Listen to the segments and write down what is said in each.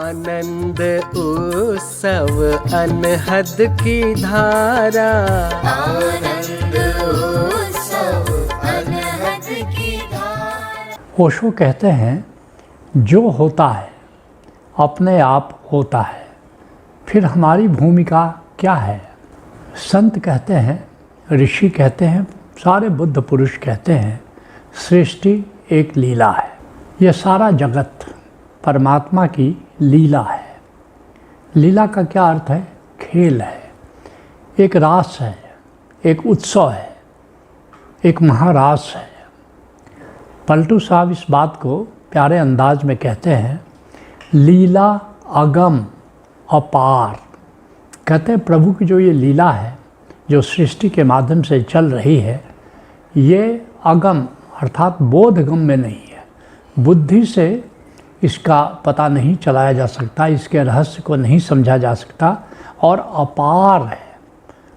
आनंद उत्सव अनहद की धारा, आनंद उत्सव अनहद की धारा। ओशो कहते हैं जो होता है अपने आप होता है, फिर हमारी भूमिका क्या है। संत कहते हैं, ऋषि कहते हैं, सारे बुद्ध पुरुष कहते हैं सृष्टि एक लीला है। यह सारा जगत परमात्मा की लीला है। लीला का क्या अर्थ है? खेल है, एक रास है, एक उत्सव है, एक महारास है। पलटू साहब इस बात को प्यारे अंदाज में कहते हैं, लीला अगम अपार। कहते हैं प्रभु की जो ये लीला है, जो सृष्टि के माध्यम से चल रही है, ये अगम अर्थात बोधगम में नहीं है। बुद्धि से इसका पता नहीं चलाया जा सकता, इसके रहस्य को नहीं समझा जा सकता, और अपार है।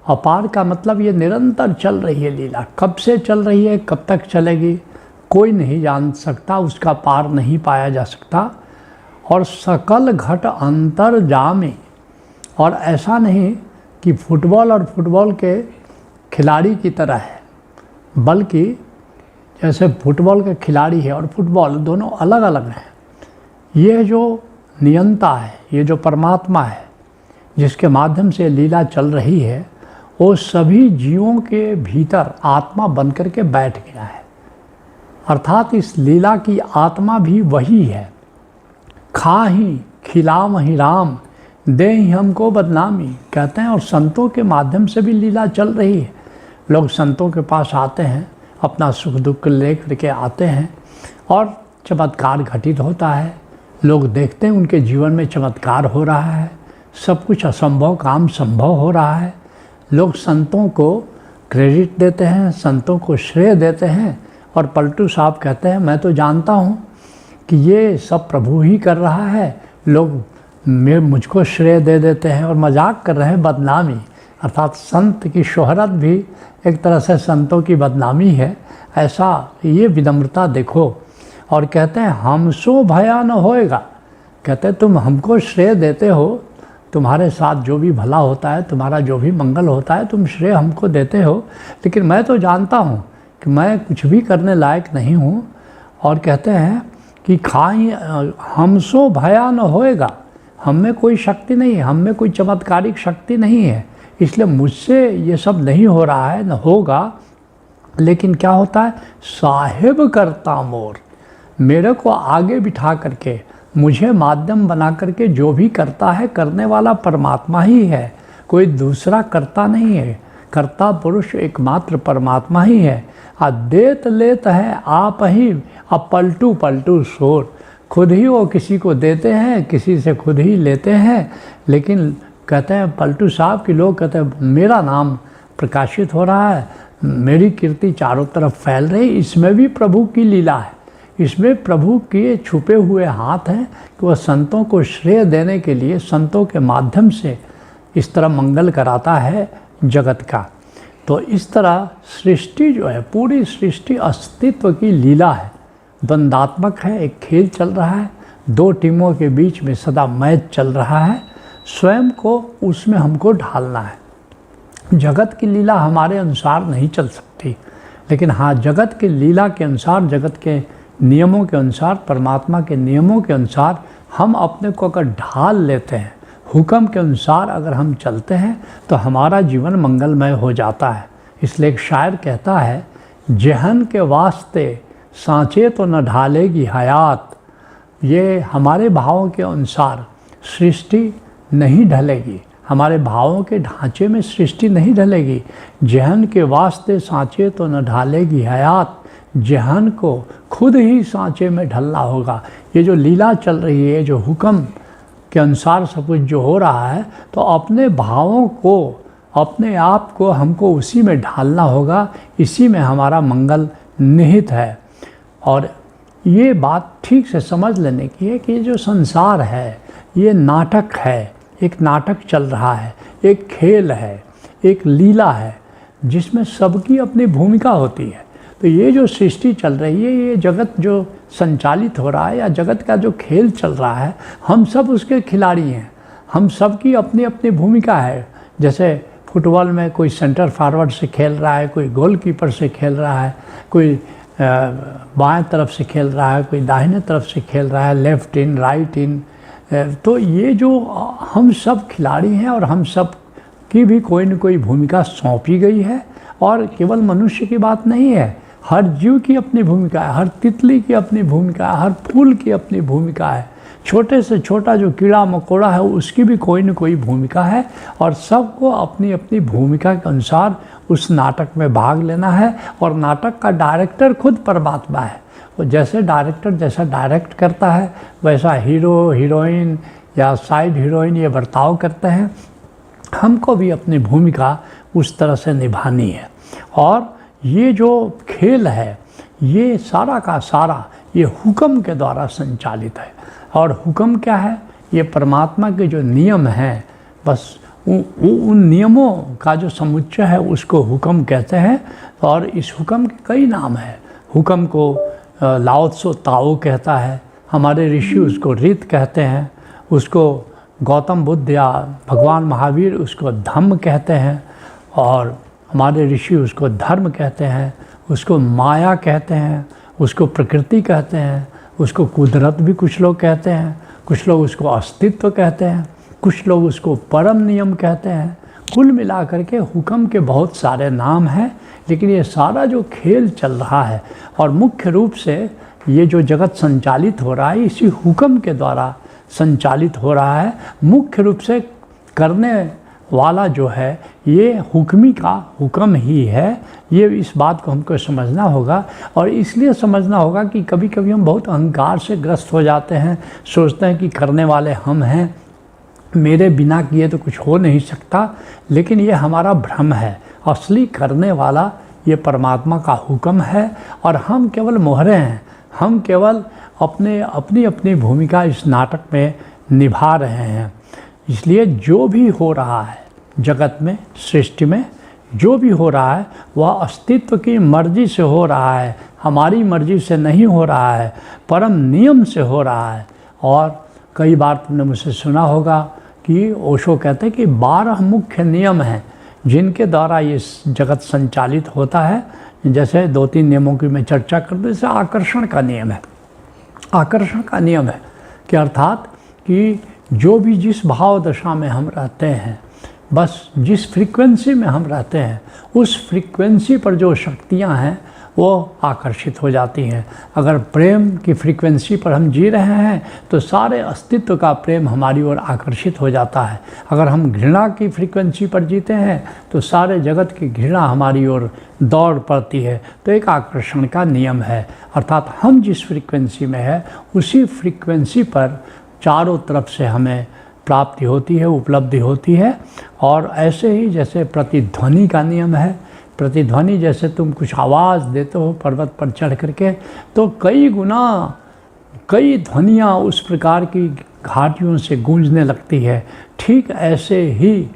अपार का मतलब ये निरंतर चल रही है लीला। कब से चल रही है, कब तक चलेगी, कोई नहीं जान सकता, उसका पार नहीं पाया जा सकता। और सकल घट अंतर जामे। और ऐसा नहीं कि फुटबॉल और फुटबॉल के खिलाड़ी की तरह है, बल्कि जैसे फुटबॉल के खिलाड़ी है और फुटबॉल दोनों अलग अलग हैं। ये जो नियंता है, ये जो परमात्मा है, जिसके माध्यम से लीला चल रही है, वो सभी जीवों के भीतर आत्मा बनकर के बैठ गया है। अर्थात इस लीला की आत्मा भी वही है। खाही खिलावही राम, दे ही हमको बदनामी, कहते हैं। और संतों के माध्यम से भी लीला चल रही है। लोग संतों के पास आते हैं, अपना सुख दुख ले करके आते हैं, और चमत्कार घटित होता है। लोग देखते हैं उनके जीवन में चमत्कार हो रहा है, सब कुछ असंभव काम संभव हो रहा है। लोग संतों को क्रेडिट देते हैं, संतों को श्रेय देते हैं। और पलटू साहब कहते हैं, मैं तो जानता हूँ कि ये सब प्रभु ही कर रहा है। लोग मुझको श्रेय दे देते हैं और मजाक कर रहे हैं, बदनामी। अर्थात संत की शोहरत भी एक तरह से संतों की बदनामी है। ऐसा ये विनम्रता देखो। और कहते हैं हमसो भया न होएगा। कहते हैं तुम हमको श्रेय देते हो, तुम्हारे साथ जो भी भला होता है, तुम्हारा जो भी मंगल होता है, तुम श्रेय हमको देते हो, लेकिन मैं तो जानता हूँ कि मैं कुछ भी करने लायक नहीं हूँ। और कहते हैं कि खाई हमसो भया न होएगा, हम में कोई शक्ति नहीं है, हम में कोई चमत्कारिक शक्ति नहीं है, इसलिए मुझसे ये सब नहीं हो रहा है, न होगा। लेकिन क्या होता है, साहिब करता मोर, मेरे को आगे बिठा करके, मुझे माध्यम बना करके जो भी करता है, करने वाला परमात्मा ही है, कोई दूसरा करता नहीं है। कर्ता पुरुष एकमात्र परमात्मा ही है। देत लेत है आप ही, अब पलटू पलटू शोर। खुद ही वो किसी को देते हैं, किसी से खुद ही लेते हैं। लेकिन कहते हैं पलटू साहब के लोग कहते हैं मेरा नाम प्रकाशित हो रहा है, मेरी कीर्ति चारों तरफ फैल रही। इसमें भी प्रभु की लीला है, इसमें प्रभु के छुपे हुए हाथ हैं कि वह संतों को श्रेय देने के लिए संतों के माध्यम से इस तरह मंगल कराता है जगत का। तो इस तरह सृष्टि जो है, पूरी सृष्टि अस्तित्व की लीला है, द्वंदात्मक है। एक खेल चल रहा है, दो टीमों के बीच में सदा मैच चल रहा है। स्वयं को उसमें हमको ढालना है। जगत की लीला हमारे अनुसार नहीं चल सकती, लेकिन हाँ, जगत की लीला के अनुसार, जगत के नियमों के अनुसार, परमात्मा के नियमों के अनुसार हम अपने को अगर ढाल लेते हैं, हुक्म के अनुसार अगर हम चलते हैं, तो हमारा जीवन मंगलमय हो जाता है। इसलिए एक शायर कहता है, जहन के वास्ते सांचे तो न ढालेगी हयात। ये हमारे भावों के अनुसार सृष्टि नहीं ढलेगी, हमारे भावों के ढांचे में सृष्टि नहीं ढलेगी। जहन के वास्ते सांचे तो न ढालेगी हयात, जहन को खुद ही सांचे में ढलना होगा। ये जो लीला चल रही है, जो हुक्म के अनुसार सब कुछ जो हो रहा है, तो अपने भावों को, अपने आप को हमको उसी में ढालना होगा। इसी में हमारा मंगल निहित है। और ये बात ठीक से समझ लेने की है कि ये जो संसार है, ये नाटक है, एक नाटक चल रहा है, एक खेल है, एक लीला है, जिसमें सबकी अपनी भूमिका होती है। तो ये जो सृष्टि चल रही है, ये जगत जो संचालित हो रहा है या जगत का जो खेल चल रहा है, हम सब उसके खिलाड़ी हैं। हम सब की अपनी अपनी भूमिका है। जैसे फुटबॉल में कोई सेंटर फॉरवर्ड से खेल रहा है, कोई गोलकीपर से खेल रहा है, कोई बाएं तरफ से खेल रहा है, कोई दाहिने तरफ से खेल रहा है, लेफ़्ट इन राइट इन। तो ये जो हम सब खिलाड़ी हैं और हम सब की भी कोई न कोई भूमिका सौंपी गई है। और केवल मनुष्य की बात नहीं है, हर जीव की अपनी भूमिका है, हर तितली की अपनी भूमिका है, हर फूल की अपनी भूमिका है, छोटे से छोटा जो कीड़ा मकोड़ा है उसकी भी कोई न कोई भूमिका है। और सबको अपनी अपनी भूमिका के अनुसार उस नाटक में भाग लेना है। और नाटक का डायरेक्टर खुद परमात्मा है। वो जैसे डायरेक्टर जैसा डायरेक्ट करता है, वैसा हीरो हीरोइन या साइड हीरोइन ये बर्ताव करते हैं। हमको भी अपनी भूमिका उस तरह से निभानी है। और ये जो खेल है, ये सारा का सारा ये हुक्म के द्वारा संचालित है। और हुक्म क्या है? ये परमात्मा के जो नियम हैं, बस उन नियमों का जो समुच्चय है उसको हुक्म कहते हैं। और इस हुक्म के कई नाम हैं। हुक्म को लाओ त्सो ताओ कहता है, हमारे ऋषि उसको रीत कहते हैं, उसको गौतम बुद्ध या भगवान महावीर उसको धम्म कहते हैं, और हमारे ऋषि उसको धर्म कहते हैं, उसको माया कहते हैं, उसको प्रकृति कहते हैं, उसको कुदरत भी कुछ लोग कहते हैं, कुछ लोग उसको अस्तित्व कहते हैं, कुछ लोग उसको परम नियम कहते हैं। कुल मिलाकर के हुक्म के बहुत सारे नाम हैं। लेकिन ये सारा जो खेल चल रहा है और मुख्य रूप से ये जो जगत संचालित हो रहा है, इसी हुक्म के द्वारा संचालित हो रहा है। मुख्य रूप से करने वाला जो है ये हुक्मी का हुक्म ही है। ये इस बात को हमको समझना होगा। और इसलिए समझना होगा कि कभी कभी हम बहुत अहंकार से ग्रस्त हो जाते हैं, सोचते हैं कि करने वाले हम हैं, मेरे बिना किए तो कुछ हो नहीं सकता। लेकिन ये हमारा भ्रम है। असली करने वाला ये परमात्मा का हुक्म है और हम केवल मोहरे हैं। हम केवल अपनी अपनी भूमिका इस नाटक में निभा रहे हैं। इसलिए जो भी हो रहा है जगत में, सृष्टि में जो भी हो रहा है वह अस्तित्व की मर्जी से हो रहा है, हमारी मर्जी से नहीं हो रहा है, परम नियम से हो रहा है। और कई बार तुमने मुझसे सुना होगा कि ओशो कहते हैं कि 12 मुख्य नियम हैं जिनके द्वारा ये जगत संचालित होता है। जैसे 2-3 नियमों की मैं चर्चा कर दूँ। जैसे आकर्षण का नियम है। आकर्षण का नियम है कि अर्थात कि जो भी जिस भाव दशा में हम रहते हैं, बस जिस फ्रीक्वेंसी में हम रहते हैं, उस फ्रीक्वेंसी पर जो शक्तियां हैं वो आकर्षित हो जाती हैं। अगर प्रेम की फ्रीक्वेंसी पर हम जी रहे हैं तो सारे अस्तित्व का प्रेम हमारी ओर आकर्षित हो जाता है। अगर हम घृणा की फ्रीक्वेंसी पर जीते हैं तो सारे जगत की घृणा हमारी ओर दौड़ पड़ती है। तो एक आकर्षण का नियम है। अर्थात हम जिस फ्रीक्वेंसी में है उसी फ्रीक्वेंसी पर चारों तरफ से हमें प्राप्ति होती है, उपलब्धि होती है। और ऐसे ही जैसे प्रतिध्वनि का नियम है। प्रतिध्वनि जैसे तुम कुछ आवाज़ देते हो पर्वत पर चढ़ करके, तो कई गुना कई ध्वनियाँ उस प्रकार की घाटियों से गूंजने लगती है। ठीक ऐसे ही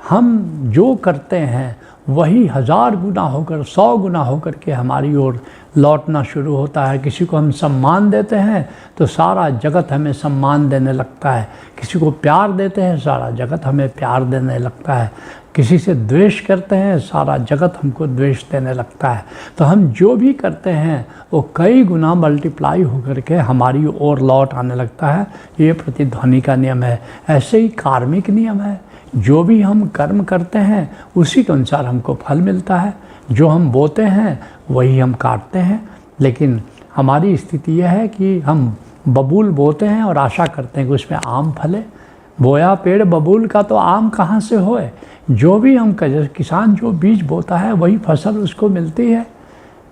हम जो करते हैं वही 1000 गुना होकर 100 गुना होकर के हमारी ओर लौटना शुरू होता है। किसी को हम सम्मान देते हैं तो सारा जगत हमें सम्मान देने लगता है। किसी को प्यार देते हैं, सारा जगत हमें प्यार देने लगता है। किसी से द्वेष करते हैं, सारा जगत हमको द्वेष देने लगता है। तो हम जो भी करते हैं वो कई गुना मल्टीप्लाई होकर के हमारी ओर लौट आने लगता है। ये प्रतिध्वनि का नियम है। ऐसे ही कार्मिक नियम है। जो भी हम कर्म करते हैं उसी के अनुसार हमको फल मिलता है। जो हम बोते हैं वही हम काटते हैं। लेकिन हमारी स्थिति यह है कि हम बबूल बोते हैं और आशा करते हैं कि उसमें आम फले। बोया पेड़ बबूल का तो आम कहाँ से होए। जो भी हम किसान जो बीज बोता है वही फसल उसको मिलती है।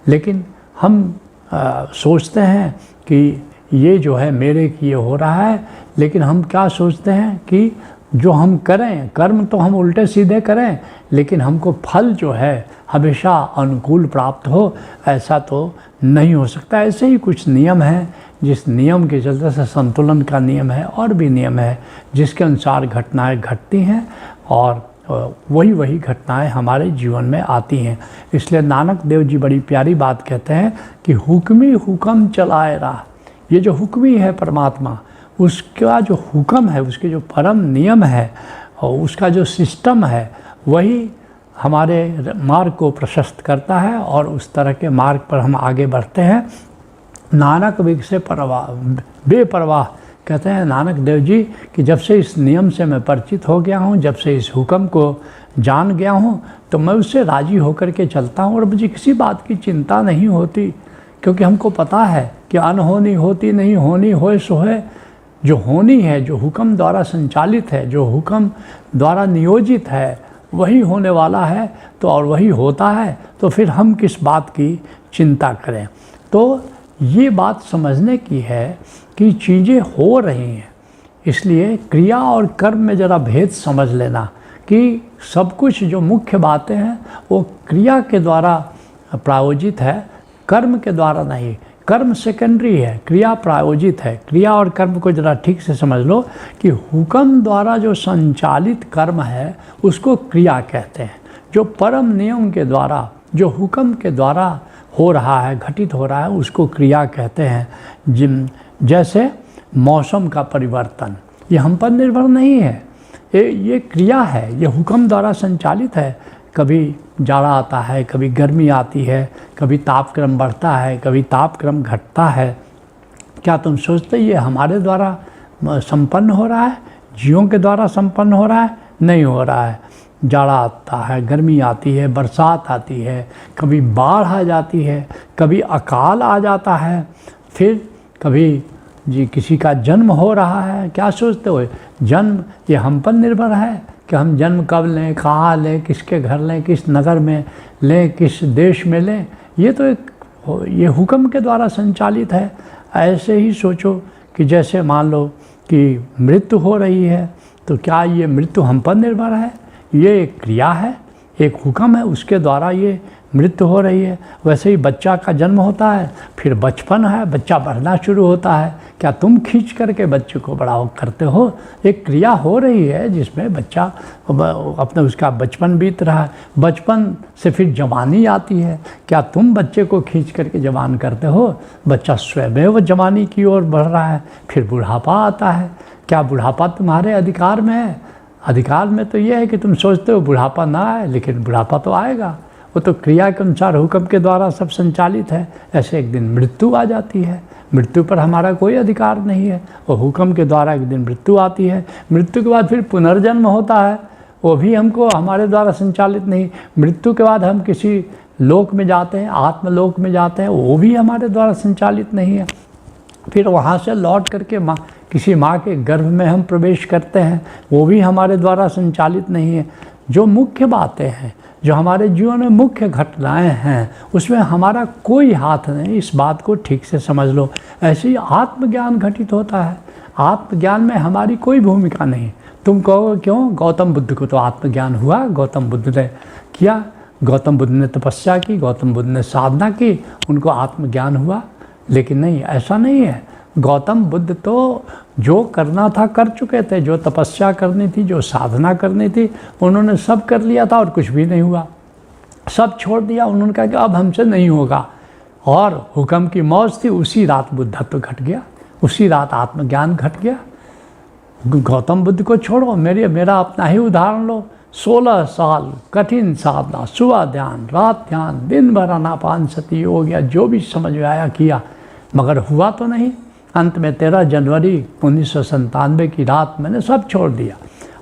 लेकिन हम सोचते हैं कि ये जो है मेरे किए हो रहा है। लेकिन हम क्या सोचते हैं कि जो हम करें कर्म तो हम उल्टे सीधे करें, लेकिन हमको फल जो है हमेशा अनुकूल प्राप्त हो, ऐसा तो नहीं हो सकता। ऐसे ही कुछ नियम हैं जिस नियम के चलते से संतुलन का नियम है और भी नियम है जिसके अनुसार घटनाएं घटती हैं और वही घटनाएं हमारे जीवन में आती हैं। इसलिए नानक देव जी बड़ी प्यारी बात कहते हैं कि हुक्मी हुक्म चलाए रहा। ये जो हुक्मी है परमात्मा, उसका जो हुक्म है, उसके जो परम नियम है और उसका जो सिस्टम है, वही हमारे मार्ग को प्रशस्त करता है और उस तरह के मार्ग पर हम आगे बढ़ते हैं। नानक विग से बेपरवाह कहते हैं नानक देव जी कि जब से इस नियम से मैं परिचित हो गया हूँ, जब से इस हुक्म को जान गया हूँ, तो मैं उससे राजी होकर के चलता हूँ और मुझे किसी बात की चिंता नहीं होती, क्योंकि हमको पता है कि अनहोनी होती नहीं, होनी होए सो है। जो होनी है, जो हुक्म द्वारा संचालित है, जो हुक्म द्वारा नियोजित है, वही होने वाला है तो और वही होता है, तो फिर हम किस बात की चिंता करें। तो ये बात समझने की है कि चीज़ें हो रही हैं, इसलिए क्रिया और कर्म में ज़रा भेद समझ लेना कि सब कुछ जो मुख्य बातें हैं वो क्रिया के द्वारा प्रायोजित है, कर्म के द्वारा नहीं। कर्म सेकेंडरी है, क्रिया प्रायोजित है। क्रिया और कर्म को ज़रा ठीक से समझ लो कि हुक्म द्वारा जो संचालित कर्म है उसको क्रिया कहते हैं। जो परम नियम के द्वारा, जो हुक्म के द्वारा हो रहा है, घटित हो रहा है, उसको क्रिया कहते हैं। जैसे मौसम का परिवर्तन, ये हम पर निर्भर नहीं है, ये क्रिया है, ये हुक्म द्वारा संचालित है। कभी जाड़ा आता है, कभी गर्मी आती है, कभी तापक्रम बढ़ता है, कभी तापक्रम घटता है। क्या तुम सोचते ये हमारे द्वारा संपन्न हो रहा है, जीवों के द्वारा संपन्न हो रहा है? नहीं हो रहा है। जाड़ा आता है, गर्मी आती है, बरसात आती है, कभी बाढ़ आ जाती है, कभी अकाल आ जाता है, फिर कभी किसी का जन्म हो रहा है। क्या सोचते हो जन्म ये हम पर निर्भर है कि हम जन्म कब लें, कहाँ लें, किसके घर लें, किस नगर में लें, किस देश में लें? ये तो ये हुक्म के द्वारा संचालित है। ऐसे ही सोचो कि जैसे मान लो कि मृत्यु हो रही है, तो क्या ये मृत्यु हम पर निर्भर है? ये एक क्रिया है, एक हुक्म है, उसके द्वारा ये मृत्यु हो रही है। वैसे ही बच्चा का जन्म होता है, फिर बचपन है, बच्चा बढ़ना शुरू होता है। क्या तुम खींच करके बच्चे को बड़ा करते हो? एक क्रिया हो रही है जिसमें बच्चा अपना उसका बचपन बीत रहा है, बचपन से फिर जवानी आती है। क्या तुम बच्चे को खींच करके जवान करते हो? बच्चा स्वयं वो जवानी की ओर बढ़ रहा है, फिर बुढ़ापा आता है। क्या बुढ़ापा तुम्हारे अधिकार में है? अधिकार में तो ये है कि तुम सोचते हो बुढ़ापा ना आए, लेकिन बुढ़ापा तो आएगा। वो तो क्रिया के अनुसार हुक्म के द्वारा सब संचालित है। ऐसे एक दिन मृत्यु आ जाती है, मृत्यु पर हमारा कोई अधिकार नहीं है, और हुक्म के द्वारा एक दिन मृत्यु आती है। मृत्यु के बाद फिर पुनर्जन्म होता है, वो भी हमको हमारे द्वारा संचालित नहीं। मृत्यु के बाद हम किसी लोक में जाते हैं, आत्मलोक में जाते हैं, वो भी हमारे द्वारा संचालित नहीं है। फिर वहाँ से लौट करके किसी माँ के गर्भ में हम प्रवेश करते हैं, वो भी हमारे द्वारा संचालित नहीं है। जो मुख्य बातें हैं, जो हमारे जीवन में मुख्य घटनाएं हैं, उसमें हमारा कोई हाथ नहीं। इस बात को ठीक से समझ लो। ऐसे ही आत्मज्ञान घटित होता है, आत्मज्ञान में हमारी कोई भूमिका नहीं। तुम कहो क्यों? गौतम बुद्ध को तो आत्मज्ञान हुआ, गौतम बुद्ध ने किया, गौतम बुद्ध ने तपस्या की, गौतम बुद्ध ने साधना की, उनको आत्मज्ञान हुआ। लेकिन नहीं, ऐसा नहीं है। गौतम बुद्ध तो जो करना था कर चुके थे, जो तपस्या करनी थी, जो साधना करनी थी, उन्होंने सब कर लिया था और कुछ भी नहीं हुआ। सब छोड़ दिया। उन्होंने कहा कि अब हमसे नहीं होगा, और हुक्म की मौज थी। उसी रात बुद्धत्व घट गया, उसी रात आत्मज्ञान घट गया। गौतम बुद्ध को छोड़ो, मेरा अपना ही उदाहरण लो। 16 साल कठिन साधना, सुबह ध्यान, रात ध्यान, दिन भर आनापान सती हो गया, जो भी समझ में आया किया, मगर हुआ तो नहीं। अंत में 13 जनवरी 1997 की रात मैंने सब छोड़ दिया।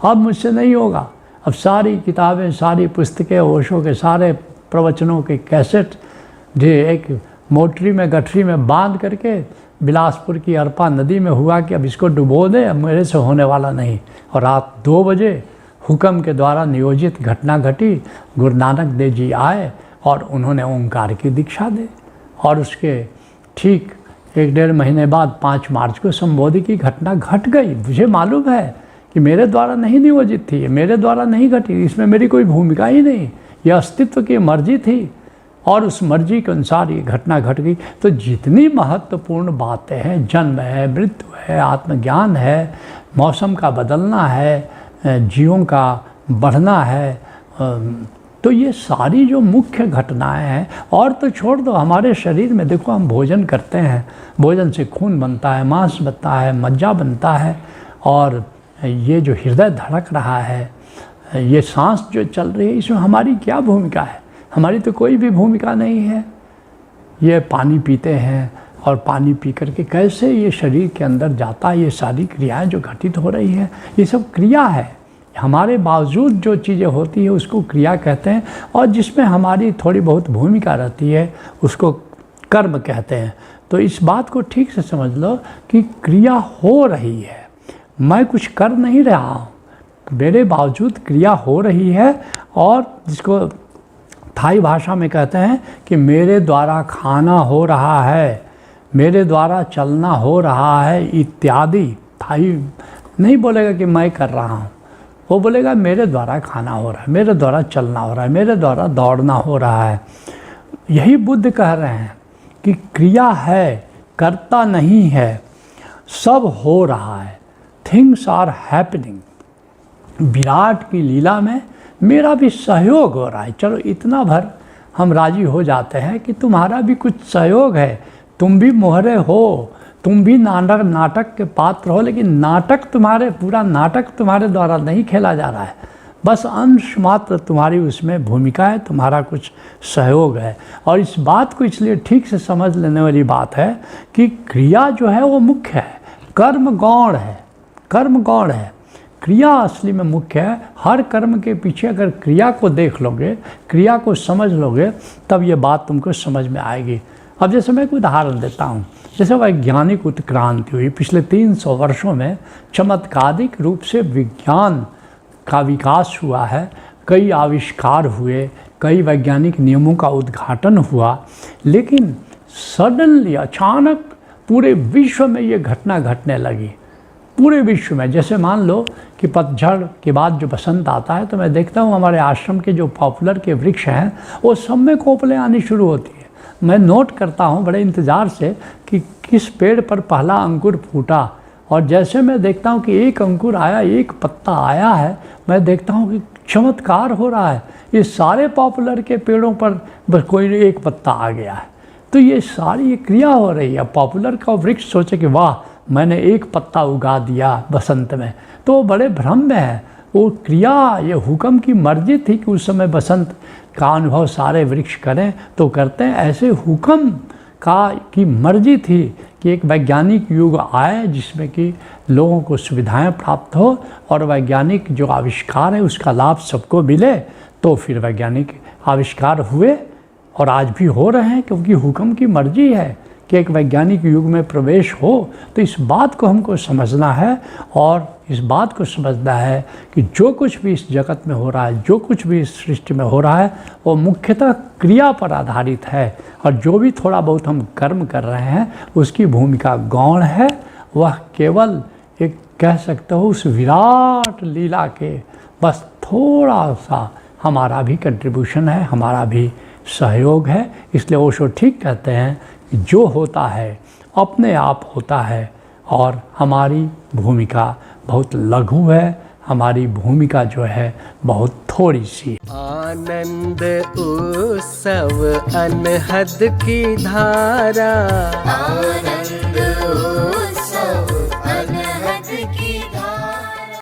अब मुझसे नहीं होगा। अब सारी किताबें, सारी पुस्तकें, ओशो के सारे प्रवचनों के कैसेट जो एक मोटरी में, गठरी में बांध करके बिलासपुर की अरपा नदी में हुआ कि अब इसको डुबो दे, अब मेरे से होने वाला नहीं। और रात 2 बजे हुक्म के द्वारा नियोजित घटना घटी। गुरु नानक देव जी आए और उन्होंने ओंकार की दीक्षा दी, और उसके ठीक 1-1.5 महीने बाद 5 मार्च को संबोधि की घटना घट गई। मुझे मालूम है कि मेरे द्वारा नहीं नियोजित थी, मेरे द्वारा नहीं घटी, इसमें मेरी कोई भूमिका ही नहीं। यह अस्तित्व की मर्जी थी, और उस मर्जी के अनुसार ये घटना घट गई। तो जितनी महत्वपूर्ण बातें हैं, जन्म है, मृत्यु है, आत्मज्ञान है, मौसम का बदलना है, जीवों का बढ़ना है, तो ये सारी जो मुख्य घटनाएं हैं, और तो छोड़ दो, हमारे शरीर में देखो हम भोजन करते हैं, भोजन से खून बनता है, मांस बनता है, मज्जा बनता है, और ये जो हृदय धड़क रहा है, ये सांस जो चल रही है, इसमें हमारी क्या भूमिका है? हमारी तो कोई भी भूमिका नहीं है। ये पानी पीते हैं और पानी पी करके कैसे ये शरीर के अंदर जाता है, ये सारी क्रियाएं जो घटित हो रही हैं, ये सब क्रिया है। हमारे बावजूद जो चीज़ें होती है उसको क्रिया कहते हैं, और जिसमें हमारी थोड़ी बहुत भूमिका रहती है उसको कर्म कहते हैं। तो इस बात को ठीक से समझ लो कि क्रिया हो रही है, मैं कुछ कर नहीं रहा हूँ, मेरे बावजूद क्रिया हो रही है, और जिसको थाई भाषा में कहते हैं कि मेरे द्वारा खाना हो रहा है, मेरे द्वारा चलना हो रहा है इत्यादि। थाई नहीं बोलेगा कि मैं कर रहा हूँ, वो बोलेगा मेरे द्वारा खाना हो रहा है, मेरे द्वारा चलना हो रहा है, मेरे द्वारा दौड़ना हो रहा है। यही बुद्ध कह रहे हैं कि क्रिया है, करता नहीं है, सब हो रहा है, थिंग्स आर हैपनिंग। विराट की लीला में मेरा भी सहयोग हो रहा है। चलो इतना भर हम राजी हो जाते हैं कि तुम्हारा भी कुछ सहयोग है, तुम भी मोहरे हो, तुम भी नाटक के पात्र हो, लेकिन नाटक तुम्हारे, पूरा नाटक तुम्हारे द्वारा नहीं खेला जा रहा है, बस अंश मात्र तुम्हारी उसमें भूमिका है, तुम्हारा कुछ सहयोग है। और इस बात को इसलिए ठीक से समझ लेने वाली बात है कि क्रिया जो है वो मुख्य है, कर्म गौण है, कर्म गौण है, क्रिया असली में मुख्य है। हर कर्म के पीछे अगर क्रिया को देख लोगे, क्रिया को समझ लोगे, तब ये बात तुमको समझ में आएगी। अब जैसे मैं एक उदाहरण देता हूँ, जैसे वैज्ञानिक उत्क्रांति हुई पिछले 300 वर्षों में, चमत्कारिक रूप से विज्ञान का विकास हुआ है, कई आविष्कार हुए, कई वैज्ञानिक नियमों का उद्घाटन हुआ, लेकिन सडनली अचानक पूरे विश्व में ये घटना घटने लगी, पूरे विश्व में। जैसे मान लो कि पतझड़ के बाद जो बसंत आता है, तो मैं देखता हूँ हमारे आश्रम के जो पॉपुलर के वृक्ष हैं वो सब में कोपलें आनी शुरू होती है। मैं नोट करता हूँ बड़े इंतज़ार से कि किस पेड़ पर पहला अंकुर फूटा, और जैसे मैं देखता हूँ कि एक अंकुर आया, एक पत्ता आया है, मैं देखता हूँ कि चमत्कार हो रहा है, ये सारे पॉपुलर के पेड़ों पर बस कोई एक पत्ता आ गया है। तो ये सारी ये क्रिया हो रही है। पॉपुलर का वृक्ष सोचे कि वाह मैंने एक पत्ता उगा दिया बसंत में, तो वो बड़े भ्रम में है। वो क्रिया, ये हुक्म की मर्जी थी कि उस समय बसंत का अनुभव सारे वृक्ष करें, तो करते हैं। ऐसे हुक्म की मर्जी थी कि एक वैज्ञानिक युग आए जिसमें कि लोगों को सुविधाएं प्राप्त हो और वैज्ञानिक जो आविष्कार है उसका लाभ सबको मिले। तो फिर वैज्ञानिक आविष्कार हुए और आज भी हो रहे हैं, क्योंकि हुक्म की मर्जी है कि एक वैज्ञानिक युग में प्रवेश हो। तो इस बात को हमको समझना है, और इस बात को समझना है कि जो कुछ भी इस जगत में हो रहा है, जो कुछ भी इस सृष्टि में हो रहा है, वो मुख्यतः क्रिया पर आधारित है, और जो भी थोड़ा बहुत हम कर्म कर रहे हैं उसकी भूमिका गौण है। वह केवल एक कह सकते हो उस विराट लीला के बस थोड़ा सा हमारा भी कंट्रीब्यूशन है, हमारा भी सहयोग है। इसलिए ओशो ठीक कहते हैं कि जो होता है अपने आप होता है, और हमारी भूमिका बहुत लघु है, हमारी भूमिका जो है बहुत थोड़ी सी है। आनंद उत्सव अनहद की धारा, आनंद